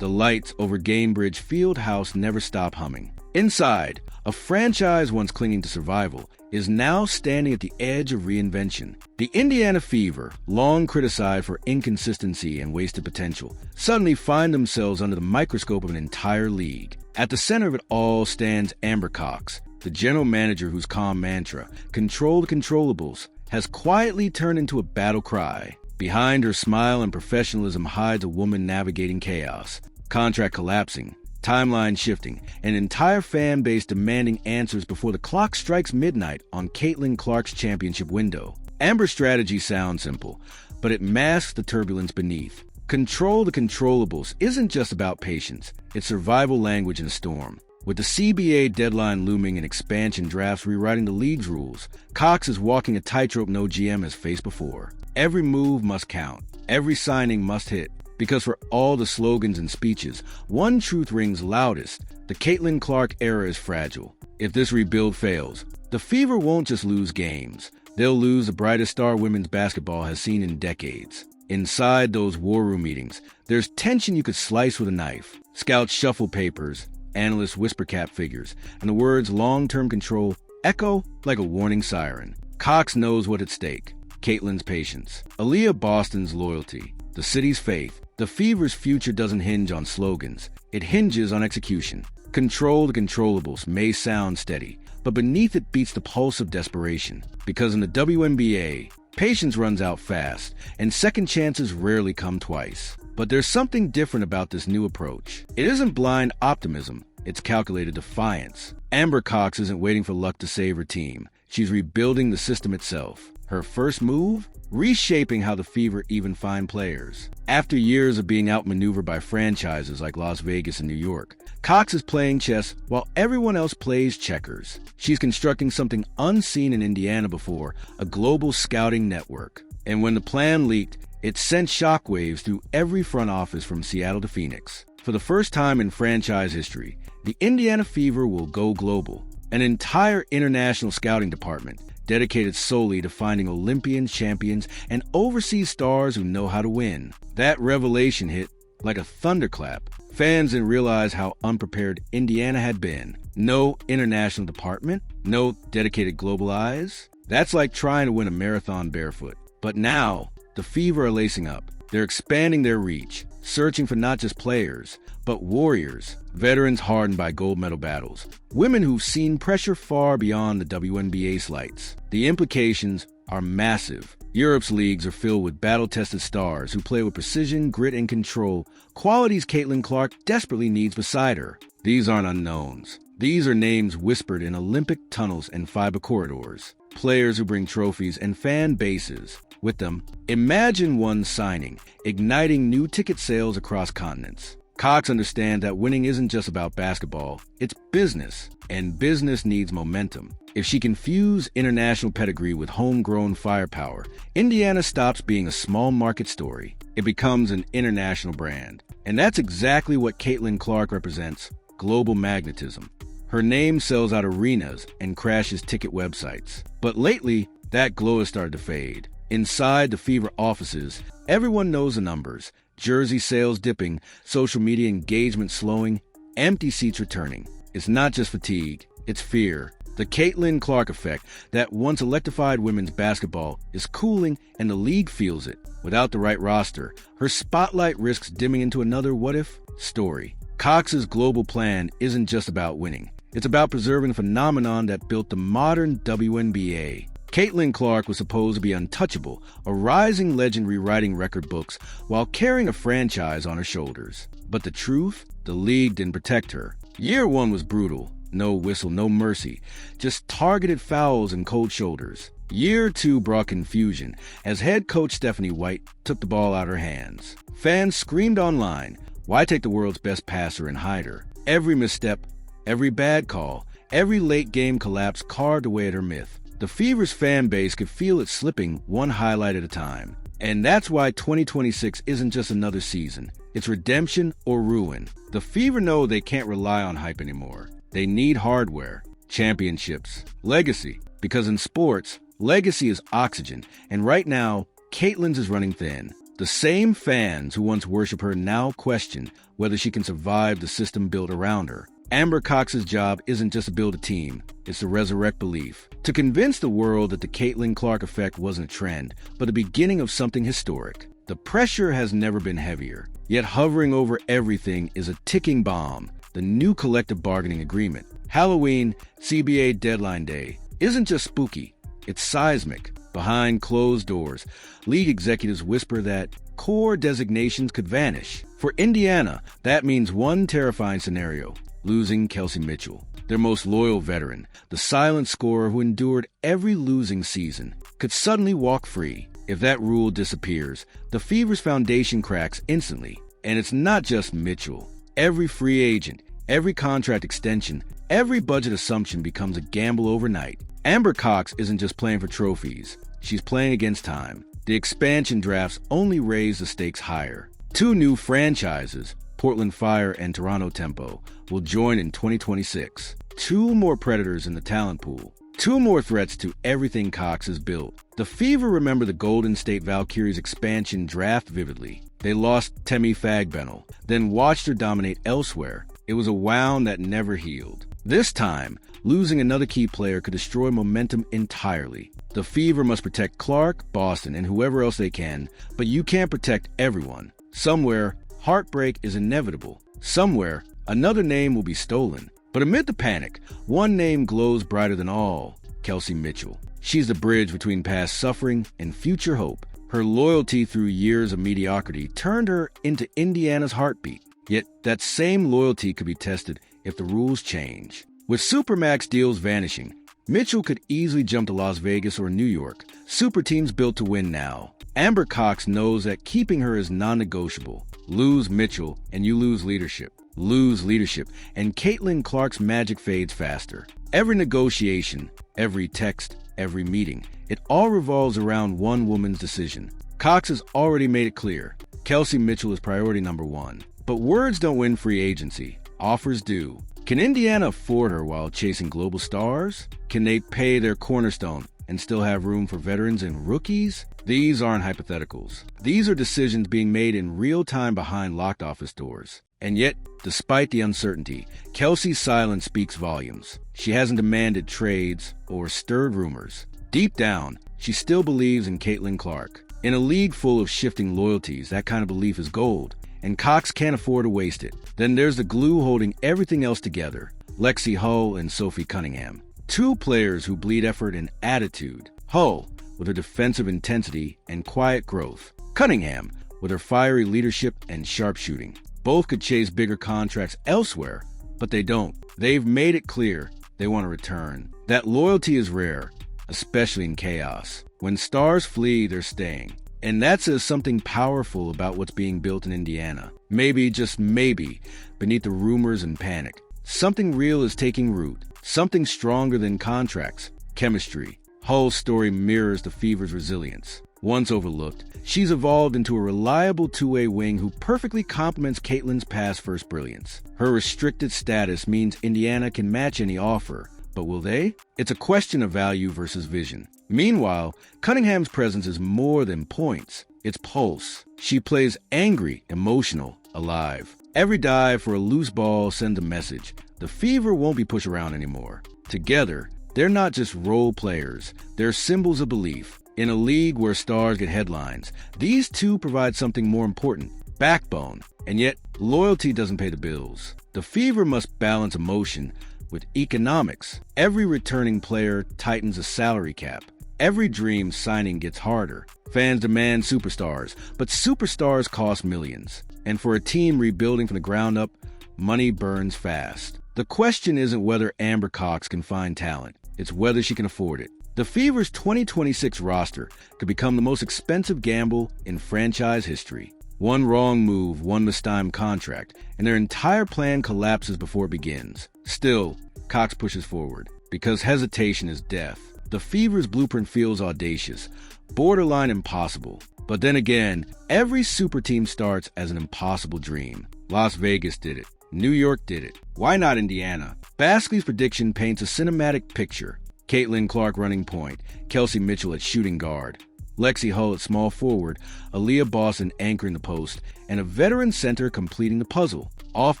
The lights over Gainbridge Fieldhouse never stop humming. Inside, a franchise once clinging to survival is now standing at the edge of reinvention. The Indiana Fever, long criticized for inconsistency and wasted potential, suddenly find themselves under the microscope of an entire league. At the center of it all stands Amber Cox, the general manager whose calm mantra, "Control the controllables," has quietly turned into a battle cry. Behind her smile and professionalism hides a woman navigating chaos, contract collapsing, timeline shifting, an entire fan base demanding answers before the clock strikes midnight on Caitlin Clark's championship window. Amber's strategy sounds simple, but it masks the turbulence beneath. Control the controllables isn't just about patience, it's survival language in a storm. With the CBA deadline looming and expansion drafts rewriting the league's rules, Cox is walking a tightrope no GM has faced before. Every move must count, every signing must hit, because for all the slogans and speeches, one truth rings loudest: the Caitlin Clark era is fragile. If this rebuild fails, the Fever won't just lose games, they'll lose the brightest star women's basketball has seen in decades. Inside those war room meetings, there's tension you could slice with a knife. Scouts shuffle papers, analysts whisper cap figures, and the words long-term control echo like a warning siren. Cox knows what's at stake: Caitlin's patience, Aaliyah Boston's loyalty, the city's faith. The Fever's future doesn't hinge on slogans. It hinges on execution. Control the controllables may sound steady, but beneath it beats the pulse of desperation. Because in the WNBA, patience runs out fast, and second chances rarely come twice. But there's something different about this new approach. It isn't blind optimism, it's calculated defiance. Amber Cox isn't waiting for luck to save her team. She's rebuilding the system itself. Her first move? Reshaping how the Fever even find players. After years of being outmaneuvered by franchises like Las Vegas and New York, Cox is playing chess while everyone else plays checkers. She's constructing something unseen in Indiana before, a global scouting network. And when the plan leaked, it sent shockwaves through every front office from Seattle to Phoenix. For the first time in franchise history, the Indiana Fever will go global. An entire international scouting department dedicated solely to finding Olympians, champions, and overseas stars who know how to win. That revelation hit like a thunderclap. Fans didn't realize how unprepared Indiana had been. No international department, no dedicated global eyes. That's like trying to win a marathon barefoot. But now, the Fever are lacing up. They're expanding their reach, searching for not just players, but warriors, veterans hardened by gold medal battles, women who've seen pressure far beyond the WNBA slights. The implications are massive. Europe's leagues are filled with battle-tested stars who play with precision, grit, and control, qualities Caitlin Clark desperately needs beside her. These aren't unknowns. These are names whispered in Olympic tunnels and fiber corridors. Players who bring trophies and fan bases with them. Imagine one signing, igniting new ticket sales across continents. Cox understands that winning isn't just about basketball, it's business, and business needs momentum. If she can fuse international pedigree with homegrown firepower, Indiana stops being a small market story. It becomes an international brand. And that's exactly what Caitlin Clark represents: global magnetism. Her name sells out arenas and crashes ticket websites. But lately, that glow has started to fade. Inside the Fever offices, everyone knows the numbers. Jersey sales dipping, social media engagement slowing, empty seats returning. It's not just fatigue, it's fear. The Caitlin Clark effect, that once electrified women's basketball, is cooling and the league feels it. Without the right roster, her spotlight risks dimming into another what-if story. Cox's global plan isn't just about winning. It's about preserving the phenomenon that built the modern WNBA. Caitlin Clark was supposed to be untouchable, a rising legend rewriting record books while carrying a franchise on her shoulders. But the truth? The league didn't protect her. Year one was brutal. No whistle, no mercy. Just targeted fouls and cold shoulders. Year two brought confusion as head coach Stephanie White took the ball out of her hands. Fans screamed online, "Why take the world's best passer and hide her?" Every misstep, every bad call, every late game collapse carved away at her myth. The Fever's fan base could feel it slipping one highlight at a time. And that's why 2026 isn't just another season. It's redemption or ruin. The Fever know they can't rely on hype anymore. They need hardware, championships, legacy. Because in sports, legacy is oxygen. And right now, Caitlin's is running thin. The same fans who once worship her now question whether she can survive the system built around her. Amber Cox's job isn't just to build a team, it's to resurrect belief. To convince the world that the Caitlin Clark effect wasn't a trend, but the beginning of something historic. The pressure has never been heavier, yet hovering over everything is a ticking bomb, the new collective bargaining agreement. Halloween, CBA deadline day, isn't just spooky, it's seismic. Behind closed doors, league executives whisper that core designations could vanish. For Indiana, that means one terrifying scenario: losing Kelsey Mitchell, their most loyal veteran, the silent scorer who endured every losing season, could suddenly walk free. If that rule disappears, the Fever's foundation cracks instantly. And it's not just Mitchell. Every free agent, every contract extension, every budget assumption becomes a gamble overnight. Amber Cox isn't just playing for trophies. She's playing against time. The expansion drafts only raise the stakes higher. Two new franchises, Portland Fire and Toronto Tempo, will join in 2026. Two more predators in the talent pool. Two more threats to everything Cox has built. The Fever remember the Golden State Valkyries expansion draft vividly. They lost Temi Fagbenel, then watched her dominate elsewhere. It was a wound that never healed. This time, losing another key player could destroy momentum entirely. The Fever must protect Clark, Boston, and whoever else they can, but you can't protect everyone. Somewhere, heartbreak is inevitable. Somewhere, another name will be stolen. But amid the panic, one name glows brighter than all: Kelsey Mitchell. She's the bridge between past suffering and future hope. Her loyalty through years of mediocrity turned her into Indiana's heartbeat. Yet that same loyalty could be tested if the rules change. With Supermax deals vanishing, Mitchell could easily jump to Las Vegas or New York. Super teams built to win now. Amber Cox knows that keeping her is non-negotiable. Lose Mitchell and you lose leadership. Lose leadership, and Caitlin Clark's magic fades faster. Every negotiation, every text, every meeting, it all revolves around one woman's decision. Cox has already made it clear. Kelsey Mitchell is priority number one. But words don't win free agency. Offers do. Can Indiana afford her while chasing global stars? Can they pay their cornerstone and still have room for veterans and rookies? These aren't hypotheticals. These are decisions being made in real time behind locked office doors. And yet, despite the uncertainty, Kelsey's silence speaks volumes. She hasn't demanded trades or stirred rumors. Deep down, she still believes in Caitlin Clark. In a league full of shifting loyalties, that kind of belief is gold, and Cox can't afford to waste it. Then there's the glue holding everything else together: Lexie Hull and Sophie Cunningham. Two players who bleed effort and attitude. Hull, with her defensive intensity and quiet growth. Cunningham, with her fiery leadership and sharpshooting. Both could chase bigger contracts elsewhere, but they don't. They've made it clear they want to return. That loyalty is rare, especially in chaos. When stars flee, they're staying. And that says something powerful about what's being built in Indiana. Maybe, just maybe, beneath the rumors and panic, something real is taking root. Something stronger than contracts. Chemistry. Hull's story mirrors the Fever's resilience. Once overlooked, she's evolved into a reliable two-way wing who perfectly complements Caitlin's pass-first brilliance. Her restricted status means Indiana can match any offer, but will they? It's a question of value versus vision. Meanwhile, Cunningham's presence is more than points. It's pulse. She plays angry, emotional, alive. Every dive for a loose ball sends a message. The Fever won't be pushed around anymore. Together, they're not just role players, they're symbols of belief. In a league where stars get headlines, these two provide something more important: backbone. And yet, loyalty doesn't pay the bills. The Fever must balance emotion with economics. Every returning player tightens a salary cap. Every dream signing gets harder. Fans demand superstars, but superstars cost millions. And for a team rebuilding from the ground up, money burns fast. The question isn't whether Amber Cox can find talent, it's whether she can afford it. The Fever's 2026 roster could become the most expensive gamble in franchise history. One wrong move, one mistimed contract, and their entire plan collapses before it begins. Still, Cox pushes forward, because hesitation is death. The Fever's blueprint feels audacious, borderline impossible. But then again, every super team starts as an impossible dream. Las Vegas did it. New York did it. Why not Indiana? Baskley's prediction paints a cinematic picture. Caitlin Clark running point, Kelsey Mitchell at shooting guard, Lexie Hull at small forward, Aaliyah Boston anchoring the post, and a veteran center completing the puzzle. Off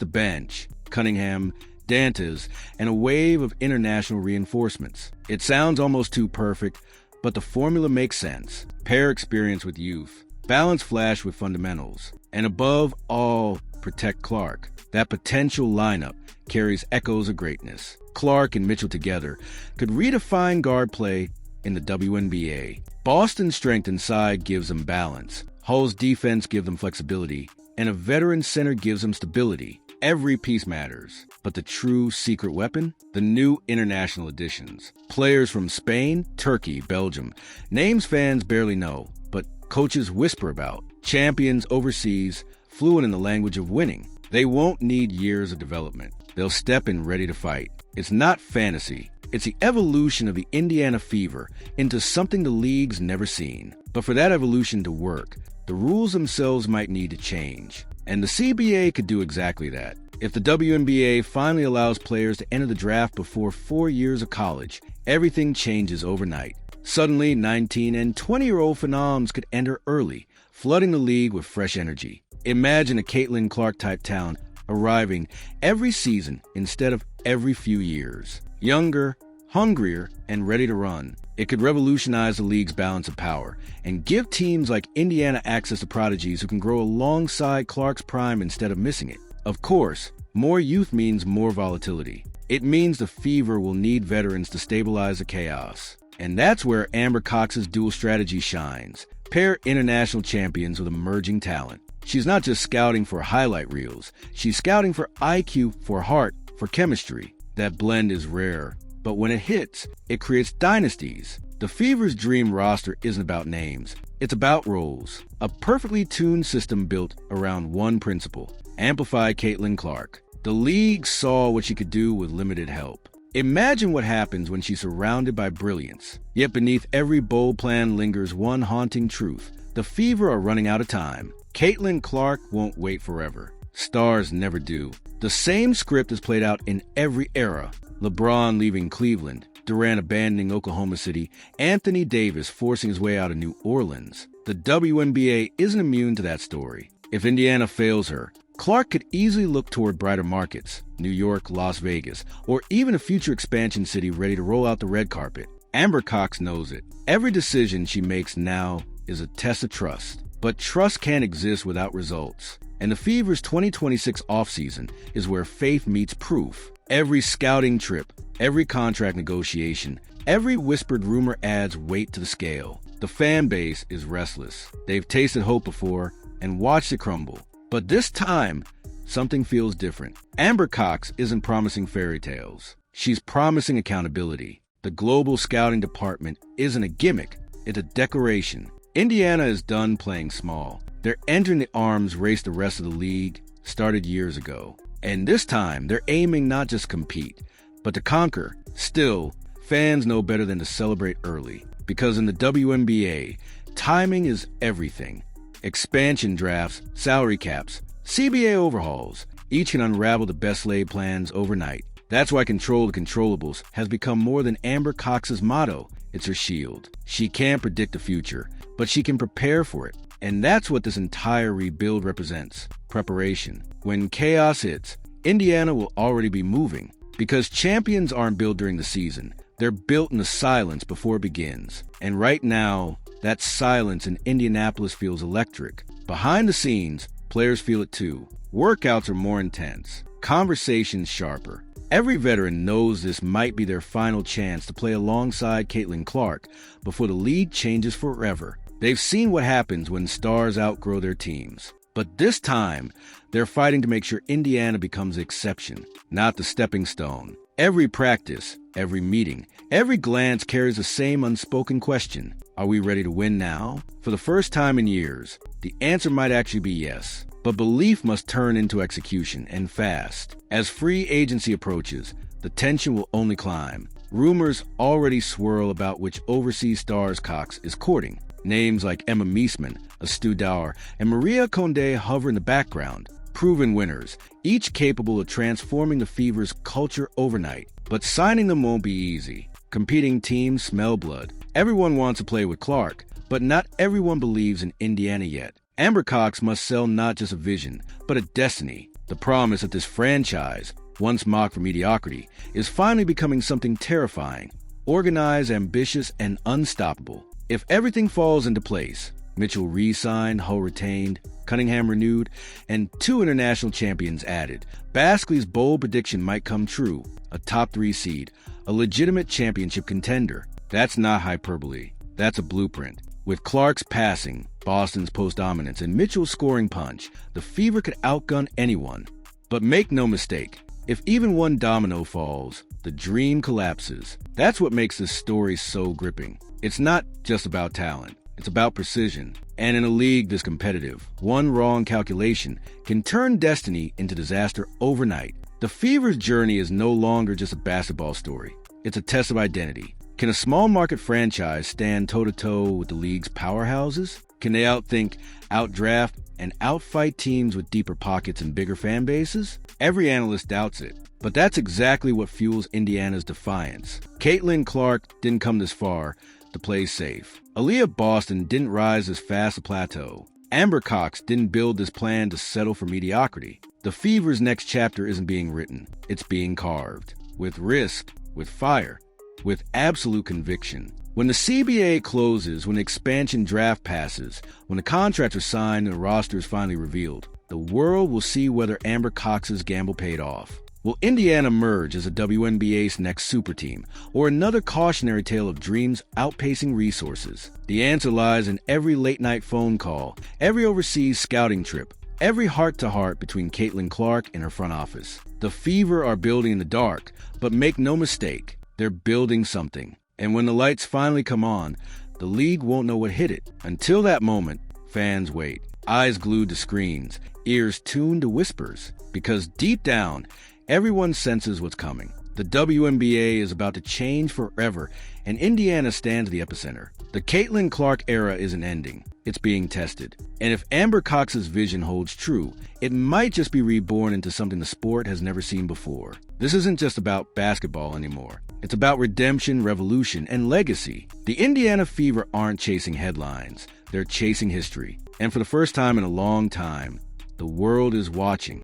the bench, Cunningham, Dantas, and a wave of international reinforcements. It sounds almost too perfect, but the formula makes sense. Pair experience with youth, balance flash with fundamentals, and above all, protect Clark. That potential lineup carries echoes of greatness. Clark and Mitchell together could redefine guard play in the WNBA. Boston's strength inside gives them balance. Hull's defense gives them flexibility, and a veteran center gives them stability. Every piece matters. But the true secret weapon? The new international additions. Players from Spain, Turkey, Belgium. Names fans barely know, but coaches whisper about. Champions overseas, fluent in the language of winning. They won't need years of development. They'll step in ready to fight. It's not fantasy. It's the evolution of the Indiana Fever into something the league's never seen. But for that evolution to work, the rules themselves might need to change. And the CBA could do exactly that. If the WNBA finally allows players to enter the draft before 4 years of college, everything changes overnight. Suddenly, 19 and 20-year-old phenoms could enter early, flooding the league with fresh energy. Imagine a Caitlin Clark-type talent arriving every season instead of every few years. Younger, hungrier, and ready to run. It could revolutionize the league's balance of power and give teams like Indiana access to prodigies who can grow alongside Clark's prime instead of missing it. Of course, more youth means more volatility. It means the Fever will need veterans to stabilize the chaos. And that's where Amber Cox's dual strategy shines. Pair international champions with emerging talent. She's not just scouting for highlight reels. She's scouting for IQ, for heart, for chemistry. That blend is rare. But when it hits, it creates dynasties. The Fever's dream roster isn't about names. It's about roles. A perfectly tuned system built around one principle. Amplify Caitlin Clark. The league saw what she could do with limited help. Imagine what happens when she's surrounded by brilliance. Yet beneath every bold plan lingers one haunting truth. The Fever are running out of time. Caitlin Clark won't wait forever. Stars never do. The same script is played out in every era. LeBron leaving Cleveland, Durant abandoning Oklahoma City, Anthony Davis forcing his way out of New Orleans. The WNBA isn't immune to that story. If Indiana fails her, Clark could easily look toward brighter markets, New York, Las Vegas, or even a future expansion city ready to roll out the red carpet. Amber Cox knows it. Every decision she makes now is a test of trust. But trust can't exist without results. And the Fever's 2026 offseason is where faith meets proof. Every scouting trip, every contract negotiation, every whispered rumor adds weight to the scale. The fan base is restless. They've tasted hope before and watched it crumble. But this time, something feels different. Amber Cox isn't promising fairy tales. She's promising accountability. The global scouting department isn't a gimmick, it's a declaration. Indiana is done playing small. They're entering the arms race the rest of the league started years ago. And this time, they're aiming not just compete, but to conquer. Still, fans know better than to celebrate early. Because in the WNBA, timing is everything. Expansion drafts, salary caps, CBA overhauls, each can unravel the best laid plans overnight. That's why control the controllables has become more than Amber Cox's motto. It's her shield. She can't predict the future, but she can prepare for it. And that's what this entire rebuild represents. Preparation. When chaos hits, Indiana will already be moving. Because champions aren't built during the season. They're built in the silence before it begins. And right now, that silence in Indianapolis feels electric. Behind the scenes, players feel it too. Workouts are more intense. Conversations sharper. Every veteran knows this might be their final chance to play alongside Caitlin Clark before the league changes forever. They've seen what happens when stars outgrow their teams. But this time, they're fighting to make sure Indiana becomes the exception, not the stepping stone. Every practice, every meeting, every glance carries the same unspoken question. Are we ready to win now? For the first time in years, the answer might actually be yes. But belief must turn into execution, and fast. As free agency approaches, the tension will only climb. Rumors already swirl about which overseas stars Cox is courting. Names like Emma Meesseman, Astou, and Maria Condé hover in the background. Proven winners, each capable of transforming the Fever's culture overnight. But signing them won't be easy. Competing teams smell blood. Everyone wants to play with Clark, But not everyone believes in Indiana yet. Amber Cox must sell not just a vision, but a destiny. The promise that this franchise, once mocked for mediocrity, is finally becoming something terrifying, organized, ambitious, and unstoppable. If everything falls into place, Mitchell re-signed, Hull retained, Cunningham renewed, and 2 international champions added, Baskley's bold prediction might come true. A top 3 seed, a legitimate championship contender. That's not hyperbole. That's a blueprint. With Clark's passing, Boston's post-dominance, and Mitchell's scoring punch, the Fever could outgun anyone. But make no mistake, if even one domino falls, the dream collapses. That's what makes this story so gripping. It's not just about talent. It's about precision. And in a league this competitive, one wrong calculation can turn destiny into disaster overnight. The Fever's journey is no longer just a basketball story. It's a test of identity. Can a small market franchise stand toe-to-toe with the league's powerhouses? Can they outthink, outdraft, and outfight teams with deeper pockets and bigger fan bases? Every analyst doubts it. But that's exactly what fuels Indiana's defiance. Caitlin Clark didn't come this far to play safe. Aaliyah Boston didn't rise this fast a plateau. Amber Cox didn't build this plan to settle for mediocrity. The Fever's next chapter isn't being written. It's being carved. With risk, with fire, with absolute conviction. When the CBA closes, when the expansion draft passes, when the contracts are signed and the roster is finally revealed, the world will see whether Amber Cox's gamble paid off. Will Indiana emerge as a WNBA's next super team, or another cautionary tale of dreams outpacing resources? The answer lies in every late-night phone call, every overseas scouting trip, every heart-to-heart between Caitlin Clark and her front office. The Fever are building in the dark, but make no mistake, they're building something. And when the lights finally come on, the league won't know what hit it. Until that moment, fans wait, eyes glued to screens, ears tuned to whispers, because deep down, everyone senses what's coming. The WNBA is about to change forever, and Indiana stands at the epicenter. The Caitlin Clark era isn't ending. It's being tested. And if Amber Cox's vision holds true, it might just be reborn into something the sport has never seen before. This isn't just about basketball anymore. It's about redemption, revolution, and legacy. The Indiana Fever aren't chasing headlines. They're chasing history. And for the first time in a long time, the world is watching.